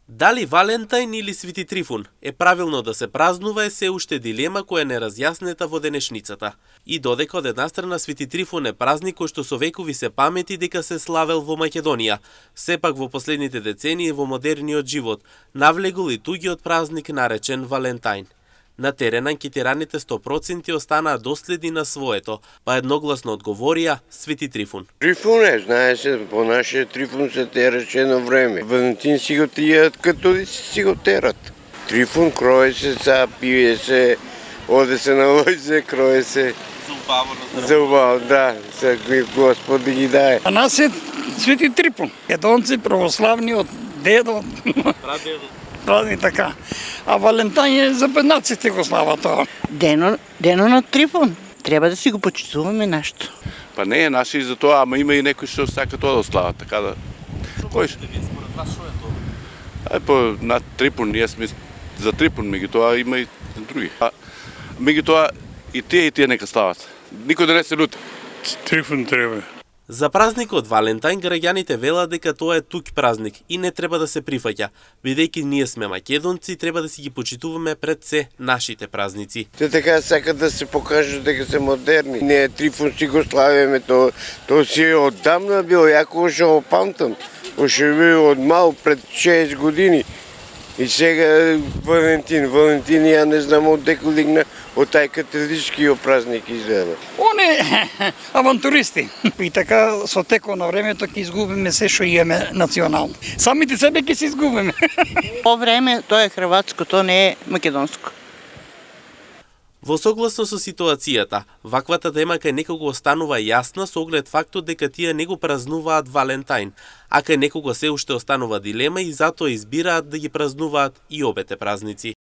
Дали Валентајн или Свети Трифун е правилно да се празнува е се уште дилема која не разјаснета во денешницата. И додека од една страна Свети Трифун е празник кој што со векови се памети дека се славел во Македонија, сепак во последните децении во модерниот живот навлегол и туѓиот празник наречен Валентајн. На терен анкетираните 100% останаа доследни на своето, па едногласно одговорија Свети Трифун. Трифун е, знае се, по наше Трифун се тераше едно време. Валентин си го тријат, католици си го терат. Трифун крое се, са, пие се, оде се налои се, крое се. За убаво, да, Господ да ги дае. А нас е Свети Трифун. Македонци, православни од дедо. Празни така. А Валентајн е за беднаците го слава тоа. Дено на Трифун. Треба да си го почитуваме нашто. Па не е наше и за тоа, ама има и некои што сака тоа да слава, така да. Кој што? По на Трифун, ние сме за Трифун, меѓутоа има и други. Меѓутоа и тие нека слават. Никој да не се лути. Трифун треба. За празникот Валентајн граѓаните велат дека тоа е туѓ празник и не треба да се прифаќа, бидејќи ние сме македонци, треба да си ги почитуваме пред се нашите празници. Те така сакат да се покажат дека се модерни. Не, Трифун си го славиме, то си оддамна бил, јако уште го памтам. Уште бил од мал пред 6 години. И сега Валентин, ја не знам од деко лигна од тај католичкиот празник изгледа. Он е авантуристи. И така со текот на времето ќе изгубиме се што имаме национално. Самите себе ќе се изгубиме. По време тоа е хрватско, тоа не е македонско. Во согласно со ситуацијата, ваквата тема кај некого останува јасна со оглед фактот дека тие не го празнуваат Валентајн, а кај некого се уште останува дилема и затоа избираат да ги празнуваат и обете празници.